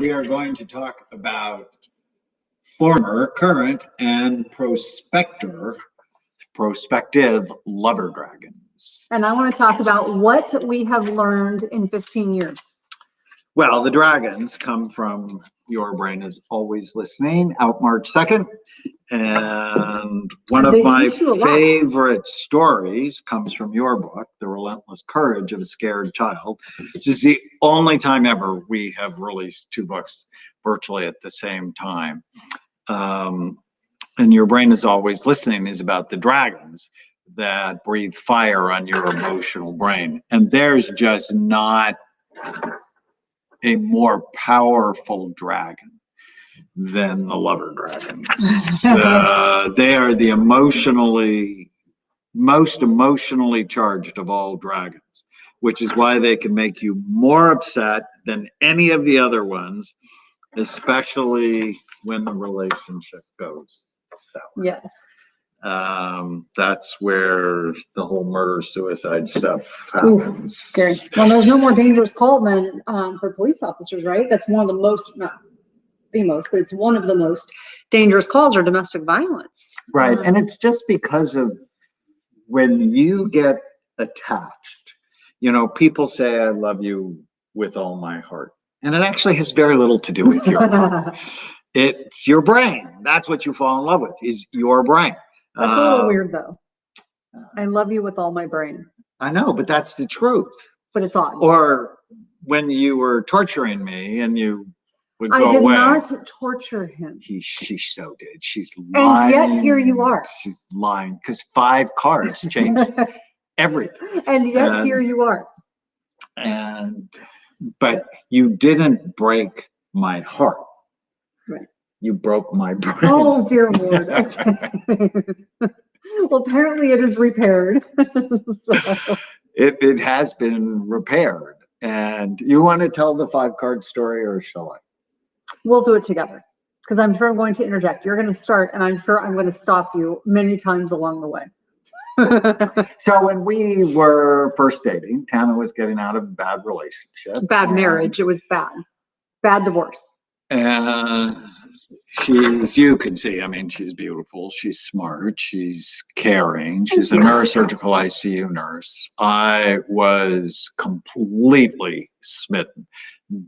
We are going to talk about former, current, and prospective lover dragons. And I want to talk about what we have learned in 15 years. Well, the dragons come from Your Brain is Always Listening, out March 2nd. And one of my favorite stories comes from your book, The Relentless Courage of a Scared Child. This is the only time ever we have released two books virtually at the same time. And Your Brain is Always Listening is about the dragons that breathe fire on your emotional brain. And there's just not a more powerful dragon than the lover dragons. They are the most emotionally charged of all dragons, which is why they can make you more upset than any of the other ones, especially when the relationship goes sour. Yes. That's where the whole murder-suicide stuff happens. Ooh, scary. Well, there's no more dangerous call than for police officers, right? That's one of the most, not the most, but it's one of the most dangerous calls are domestic violence. Right, and it's just because of when you get attached, you know, people say, I love you with all my heart. And it actually has very little to do with your heart. It's your brain. That's what you fall in love with, is your brain. That's a little weird, though. I love you with all my brain. I know, but that's the truth. But it's odd. Or when you were torturing me and you would go away. I did away. Not torture him. She so did. She's lying. And yet here you are. She's lying because 5 cards changed everything. And yet here you are. But you didn't break my heart. Right. You broke my brain. Oh, dear Lord. Okay. Well, apparently it is repaired. So. It has been repaired. And you want to tell the 5-card story, or shall I? We'll do it together, because I'm sure I'm going to interject. You're going to start, and I'm sure I'm going to stop you many times along the way. So when we were first dating, Tana was getting out of a bad relationship. Bad marriage. It was bad. Bad divorce. And you can see, I mean, she's beautiful. She's smart. She's caring. She's a neurosurgical ICU nurse. I was completely smitten.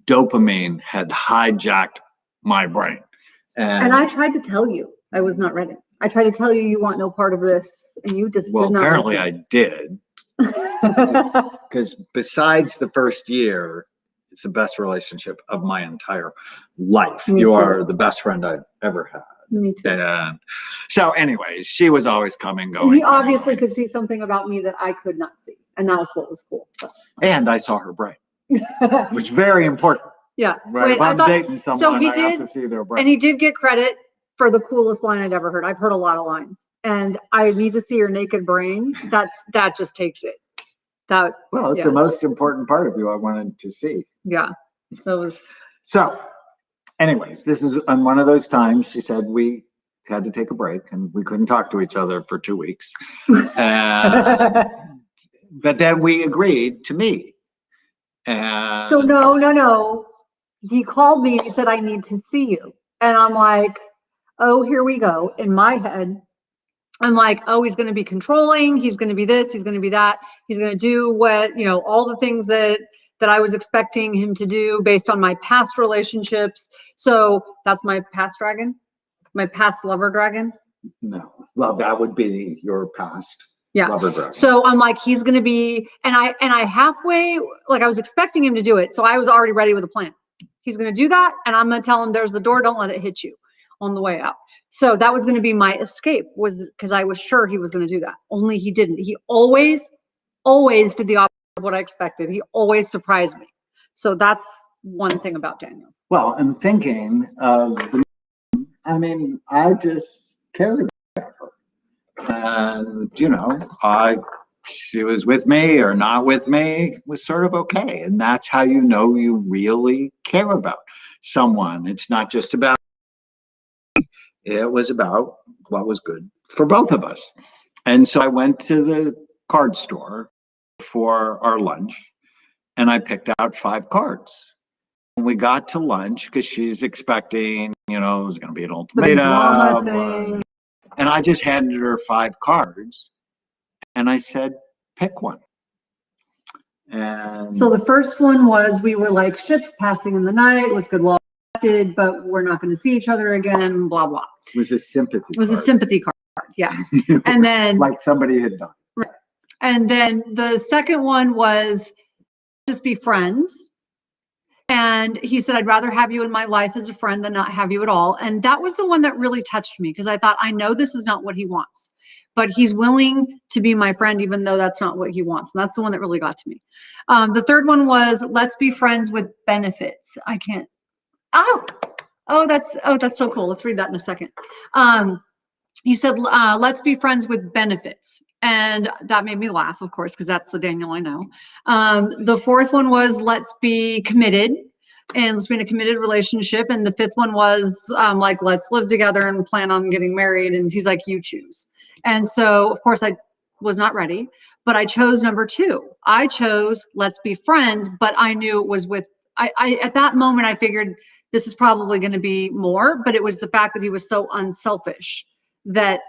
Dopamine had hijacked my brain. And I tried to tell you I was not ready. I tried to tell you want no part of this, and you just did not. Well, apparently I did. Because besides the first year, it's the best relationship of my entire life. You are the best friend I've ever had. Me too. And so anyways, she was always coming, going. And he obviously could see something about me that I could not see. And that was what was cool. So. And I saw her brain, which is very important. Yeah. Right. Wait, if I'm dating someone, I have to see their brain. And he did get credit for the coolest line I'd ever heard. I've heard a lot of lines. And I need to see your naked brain. That just takes it. Well, it's the most important part of you I wanted to see. Yeah. So anyways, this is on one of those times she said we had to take a break and we couldn't talk to each other for 2 weeks. But then we agreed to meet. And so no. He called me and he said, I need to see you. And I'm like, oh, here we go. In my head, I'm like, oh, he's going to be controlling. He's going to be this. He's going to be that. He's going to do what, all the things that I was expecting him to do based on my past relationships. So that's my past dragon, my past lover dragon. No, well, that would be your past lover dragon. So I'm like, he's going to be, and I halfway, like I was expecting him to do it. So I was already ready with a plan. He's going to do that. And I'm going to tell him there's the door. Don't let it hit you on the way out. So that was going to be my escape, was because I was sure he was going to do that. Only he didn't. He always did the opposite of what I expected. He always surprised me. So that's one thing about Daniel. Well, and thinking of I just cared about her. And, she was with me or not with me was sort of okay. And that's how you know you really care about someone. It's not just about, it was about what was good for both of us. And so I went to the card store for our lunch and I picked out 5 cards. we got to lunch, because she's expecting, you know, it was going to be an The big drama ultimatum. thing. And I just handed her 5 cards and I said, pick one. And So the first one was, we were like ships passing in the night. It was good while it lasted, but we're not going to see each other again, blah, blah. it was a sympathy It was a card. sympathy card. Yeah. And then, Like somebody had done. right. And then the second one was just be friends. And he said, I'd rather have you in my life as a friend than not have you at all. And that was the one that really touched me, because I thought, I know this is not what he wants, but he's willing to be my friend, even though that's not what he wants. And that's the one that really got to me. The third one was, let's be friends with benefits. I can't. Oh, that's so cool. Let's read that in a second. He said, let's be friends with benefits. And that made me laugh, of course, because that's the Daniel I know. The fourth one was, let's be committed, and let's be in a committed relationship. And the fifth one was like, let's live together and plan on getting married. And he's like, you choose. And so, of course, I was not ready, but I chose number 2. I chose let's be friends, but I knew it was with, I at that moment, I figured this is probably going to be more, but it was the fact that he was so unselfish that's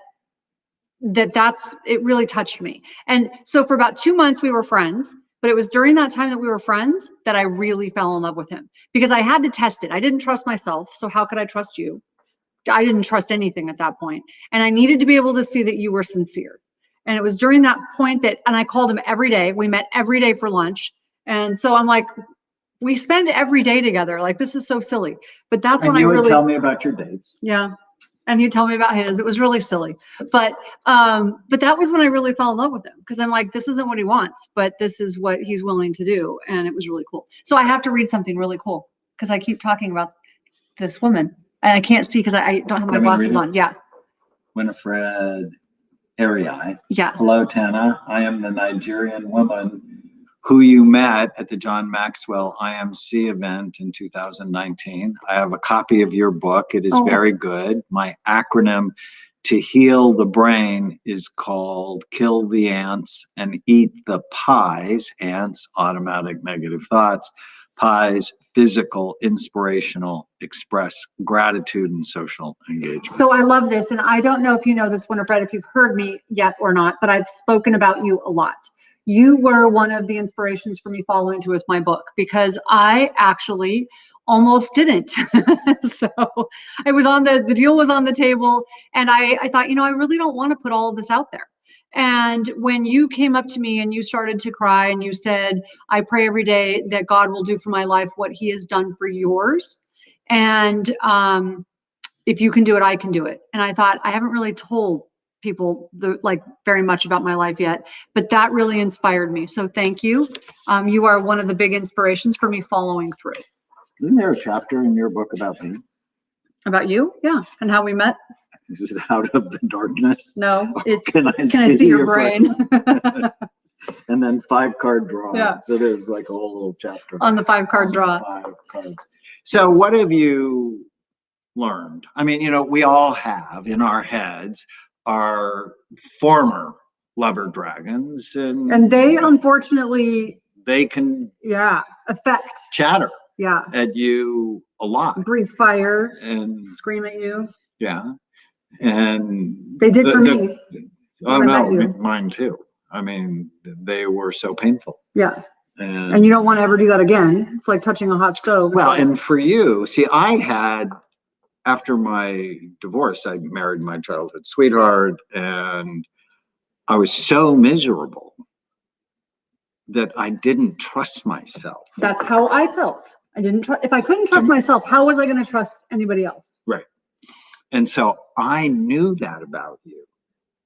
it really touched me. And so for about 2 months we were friends, but it was during that time that we were friends that I really fell in love with him, because I had to test it. I didn't trust myself, so how could I trust you? I didn't trust anything at that point, and I needed to be able to see that you were sincere. And it was during that point that, and I called him every day. We met every day for lunch. And so I'm like, we spend every day together. Like, this is so silly, but that's when I really, would tell me about your dates. yeah. And he'd tell me about his. It was really silly, but that was when I really fell in love with him, because I'm like, this isn't what he wants, but this is what he's willing to do. And it was really cool. So I have to read something really cool, because I keep talking about this woman and I can't see because I don't have my glasses on. Yeah. Winifred Ariai. Yeah. Hello, Tana. I am the Nigerian woman who you met at the John Maxwell IMC event in 2019. I have a copy of your book. It is very good. My acronym to heal the brain is called Kill the Ants and Eat the Pies. Ants, automatic negative thoughts. Pies, physical, inspirational, express gratitude and social engagement. So I love this. And I don't know if you know this, Winifred, if you've heard me yet or not, but I've spoken about you a lot. You were one of the inspirations for me following through with my book, because I actually almost didn't. So I was on the deal was on the table, and I thought, you know, I really don't want to put all of this out there. And when you came up to me and you started to cry and you said, I pray every day that God will do for my life what he has done for yours. And if you can do it, I can do it. And I thought, I haven't really told people very much about my life yet, but that really inspired me. So thank you. You are one of the big inspirations for me following through. Isn't there a chapter in your book about me? About you? Yeah. And how we met? Is it Out of the Darkness? No, it's Can I see your brain? And then 5-card draw. Yeah. So there's like a whole little chapter on the 5-card draw. 5 cards. So what have you learned? I mean, you know, we all have in our heads our former lover dragons, and they unfortunately they can affect chatter at you a lot, breathe fire and scream at you. And they did for me. Oh no, mine too. I mean, they were so painful. And you don't want to ever do that again. It's like touching a hot stove. Well, and for you, see, I had, after my divorce, I married my childhood sweetheart, and I was so miserable that I didn't trust myself. That's how I felt. I didn't trust. If I couldn't trust myself, how was I going to trust anybody else? Right. And so I knew that about you.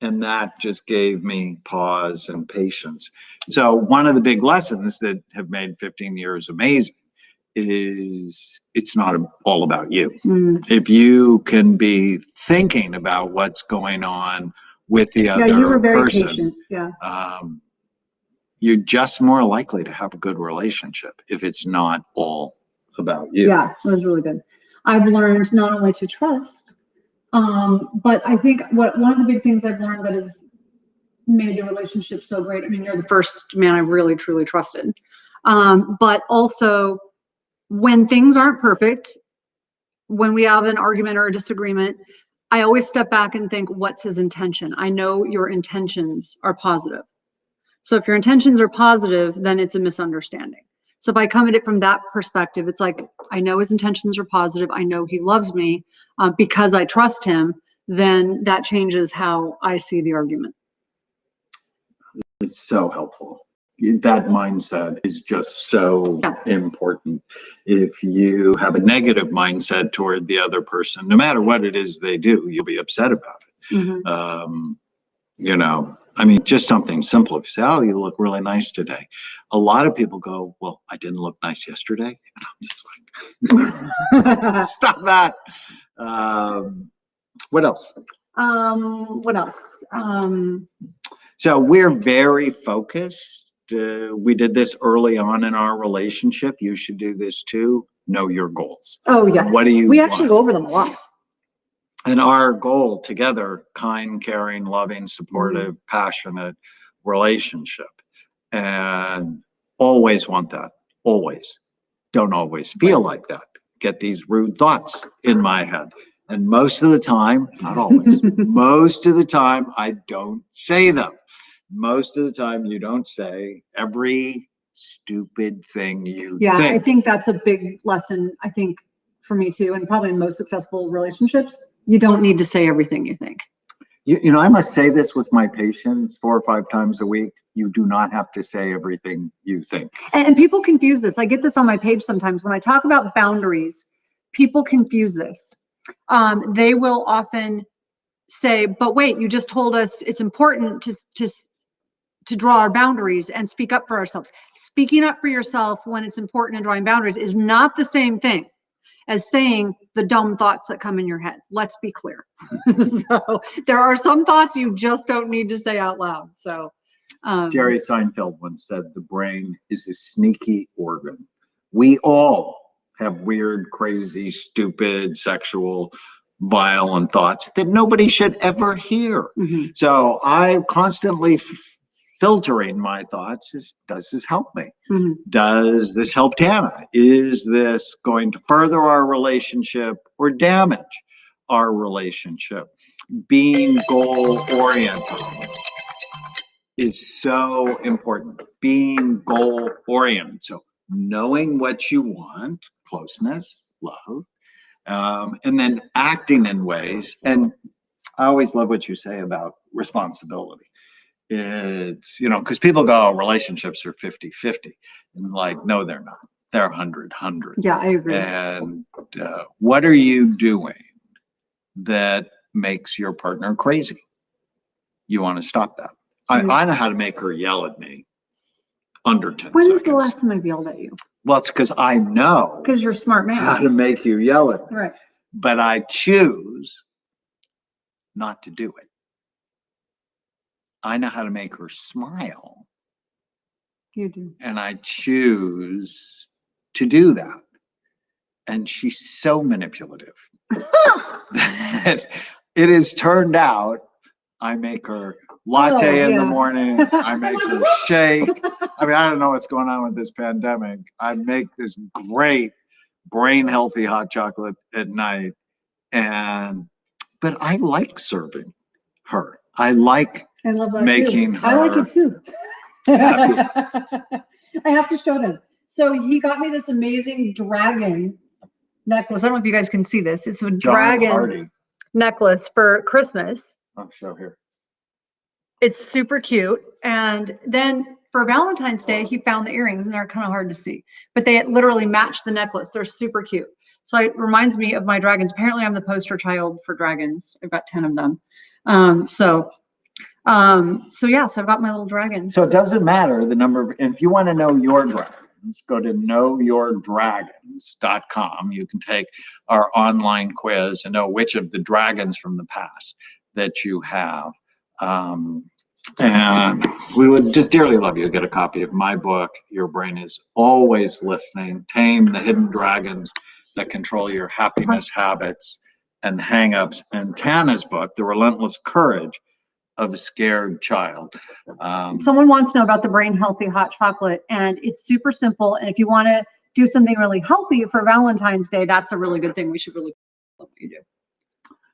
And that just gave me pause and patience. So one of the big lessons that have made 15 years amazing is it's not all about you. If you can be thinking about what's going on with the other you were very person, patient. you're just more likely to have a good relationship if it's not all about you. Yeah, it was really good. I've learned not only to trust, but I think one of the big things I've learned that has made the relationship so great. I mean, you're the first man I really truly trusted, but also when things aren't perfect, when we have an argument or a disagreement, I always step back and think, what's his intention? I know your intentions are positive. So if your intentions are positive, then it's a misunderstanding. So if I come at it from that perspective, it's like, I know his intentions are positive. I know he loves me because I trust him. Then that changes how I see the argument. It's so helpful. That mindset is just so important. If you have a negative mindset toward the other person, no matter what it is they do, you'll be upset about it. Mm-hmm. You know, I mean, just something simple. If you say, oh, you look really nice today. A lot of people go, well, I didn't look nice yesterday. And I'm just like, stop that. What else? What else? So we're very focused. We did this early on in our relationship. You should do this too. Know your goals. Oh, yes. What do you We want? actually go over them a lot. And our goal together, kind, caring, loving, supportive, passionate relationship. And always want that. Always. Don't always feel like that. Get these rude thoughts in my head. And most of the time, not always, most of the time, I don't say them. Most of the time, you don't say every stupid thing you think. I think that's a big lesson, I think, for me too, and probably in most successful relationships. You don't need to say everything you think. You know, I must say this with my patients 4 or 5 times a week. You do not have to say everything you think. And people confuse this. I get this on my page sometimes. When I talk about boundaries, people confuse this. They will often say, but wait, you just told us it's important to draw our boundaries and speak up for ourselves. Speaking up for yourself when it's important and drawing boundaries is not the same thing as saying the dumb thoughts that come in your head. Let's be clear. So there are some thoughts you just don't need to say out loud. So Jerry Seinfeld once said, the brain is a sneaky organ. We all have weird, crazy, stupid, sexual, violent thoughts that nobody should ever hear. Mm-hmm. So I constantly filtering my thoughts is, does this help me? Mm-hmm. Does this help Tana? Is this going to further our relationship or damage our relationship? Being goal-oriented is so important. Being goal-oriented. So knowing what you want, closeness, love, and then acting in ways. And I always love what you say about responsibility. It's, you know, because people go, oh, relationships are 50-50. And like, no, they're not. They're 100-100. Yeah, I agree. And what are you doing that makes your partner crazy? You want to stop that. Mm-hmm. I know how to make her yell at me under 10 seconds. When was the last time I've yelled at you? Well, it's because I know. Because you're a smart man. How to make you yell at me. Right. But I choose not to do it. I know how to make her smile. You do. And I choose to do that. And she's so manipulative that it has turned out I make her latte in the morning. I make her shake. I mean, I don't know what's going on with this pandemic. I make this great brain healthy hot chocolate at night. But I like serving her. I love that making too. her. I like it too. I have to show them. So he got me this amazing dragon necklace. I don't know if you guys can see this. It's a dragon necklace for Christmas. I'll show here. It's super cute. And then for Valentine's Day, he found the earrings, and they're kind of hard to see, but they literally match the necklace. They're super cute. So it reminds me of my dragons. Apparently I'm the poster child for dragons. I've got 10 of them. So yeah, so I've got my little dragons. So it doesn't matter the number of, if you want to know your dragons, go to knowyourdragons.com. You can take our online quiz and know which of the dragons from the past that you have. And we would just dearly love you to get a copy of my book, Your Brain is Always Listening, Tame the Hidden Dragons That Control Your Happiness Habits and Hang-Ups, and Tana's book, The Relentless Courage of a Scared Child. Someone wants to know about the Brain Healthy Hot Chocolate, and it's super simple. And if you want to do something really healthy for Valentine's Day, that's a really good thing. We should really love what you do.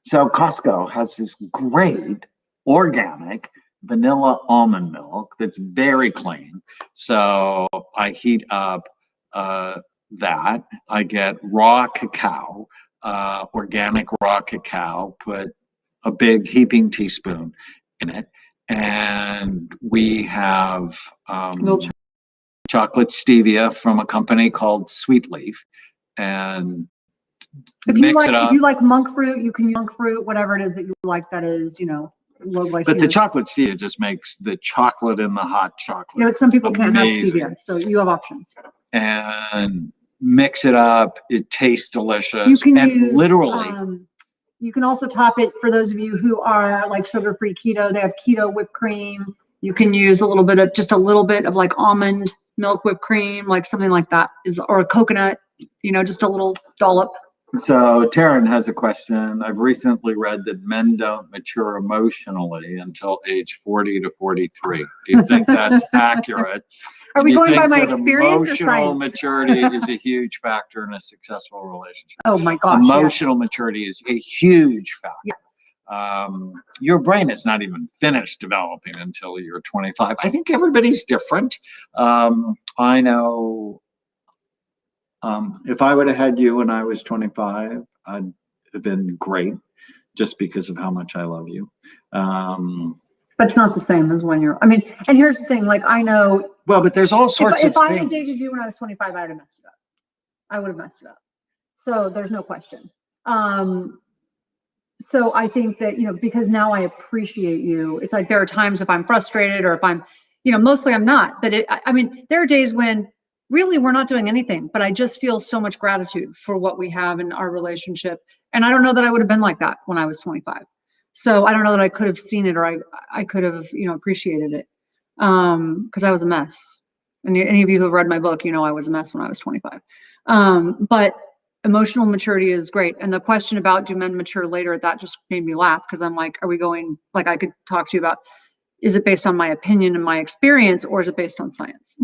So Costco has this great organic vanilla almond milk that's very clean. So I heat up that. I get raw cacao, organic raw cacao, put a big heaping teaspoon in it. And we have chocolate stevia from a company called Sweet Leaf. And if you like monk fruit, you can use monk fruit, whatever it is that you like that is, you know, low glycemic. But the chocolate stevia just makes the chocolate in the hot chocolate. Yeah, but some people can't have stevia, so you have options. And mix it up. It tastes delicious. You can use, literally. You can also top it, for those of you who are like sugar-free keto, they have keto whipped cream. You can use just a little bit of like almond milk whipped cream, like something like that, or a coconut, you know, just a little dollop. So Taryn has a question. I've recently read that men don't mature emotionally until age 40 to 43. Do you think that's accurate? Are we going by my experience or science? Emotional maturity is a huge factor in a successful relationship. Oh my gosh. Emotional maturity is a huge factor. Yes. Your brain is not even finished developing until you're 25. I think everybody's different. I know if I would have had you when I was 25, I'd have been great just because of how much I love you. But it's not the same as when you're, I mean, and here's the thing, like I know. Well, but there's all sorts of things. If I had dated you when I was 25, I would have messed it up. I would have messed it up. So there's no question. So I think that, you know, because now I appreciate you, it's like there are times if I'm frustrated or if I'm, you know, mostly I'm not, but I mean, there are days when really we're not doing anything, but I just feel so much gratitude for what we have in our relationship. And I don't know that I would have been like that when I was 25. So I don't know that I could have seen it or I could have, you know, appreciated it because I was a mess. And any of you who have read my book, you know, I was a mess when I was 25. But emotional maturity is great. And the question about do men mature later, that just made me laugh because I'm like, are we going, like I could talk to you about, is it based on my opinion and my experience or is it based on science?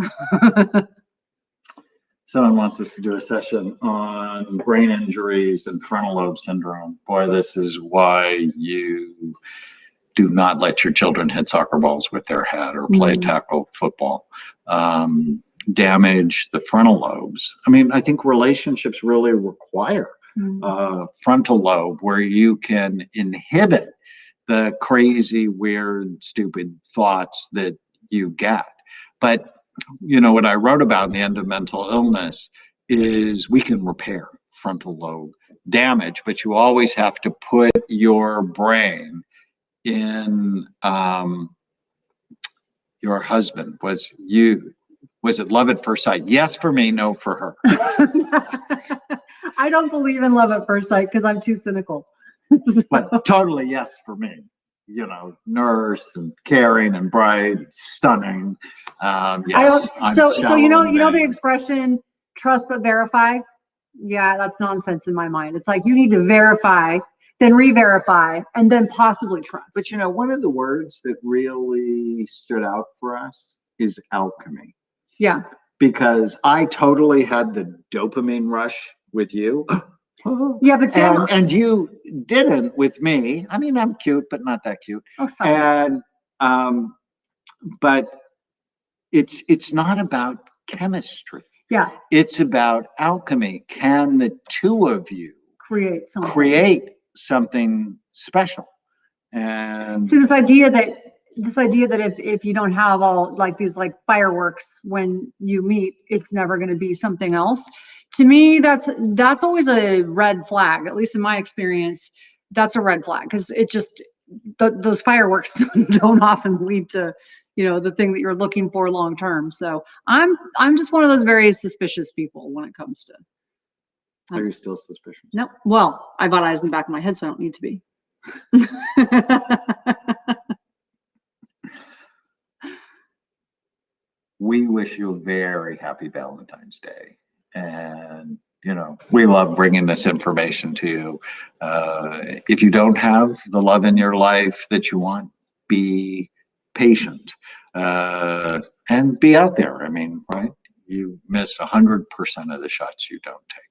Someone wants us to do a session on brain injuries and frontal lobe syndrome. Boy, this is why you do not let your children hit soccer balls with their head or play tackle football. Damage the frontal lobes. I mean, I think relationships really require frontal lobe where you can inhibit the crazy, weird, stupid thoughts that you get. But you know, what I wrote about in the end of mental illness is we can repair frontal lobe damage, but you always have to put your brain in your husband. Was it love at first sight? Yes for me, no for her. I don't believe in love at first sight because I'm too cynical. But totally yes for me. You know, nurse and caring and bright, stunning. Yes. So you know the expression trust but verify? Yeah, that's nonsense in my mind. It's like you need to verify, then re-verify, and then possibly trust. But you know, one of the words that really stood out for us is alchemy. Yeah. Because I totally had the dopamine rush with you. Yeah, but and you didn't with me. I mean, I'm cute, but not that cute. Oh, sorry. And but it's not about chemistry. Yeah. It's about alchemy. Can the two of you create something special? And so this idea that if you don't have all like these like fireworks when you meet, it's never going to be something else. To me, that's always a red flag. At least in my experience, that's a red flag because it just those fireworks don't often lead to, you know, the thing that you're looking for long term. So I'm just one of those very suspicious people when it comes to. Are you still suspicious? No. Well, I've got eyes in the back of my head, so I don't need to be. We wish you a very happy Valentine's Day. And, you know, we love bringing this information to you. If you don't have the love in your life that you want, be patient and be out there. I mean, right? you miss 100% of the shots you don't take.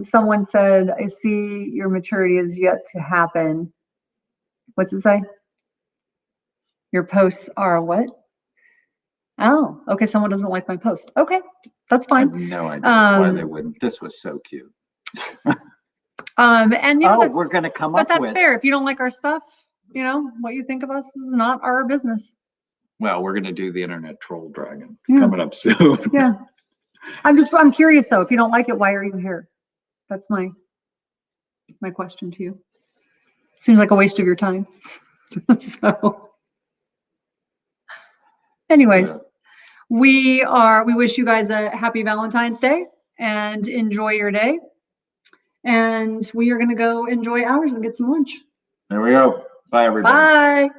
Someone said, I see your maturity is yet to happen. What's it say? Your posts are what? Oh, okay. Someone doesn't like my post. Okay, that's I fine. have no idea why they wouldn't. This was so cute. And we're going to come up with. But that's fair. If you don't like our stuff, what you think of us is not our business. Well, we're going to do the internet troll dragon coming up soon. Yeah. I'm curious though. If you don't like it, why are you here? That's my question to you. Seems like a waste of your time. So, anyways, we wish you guys a happy Valentine's Day and enjoy your day. And we are going to go enjoy ours and get some lunch. There we go. Bye, everybody. Bye.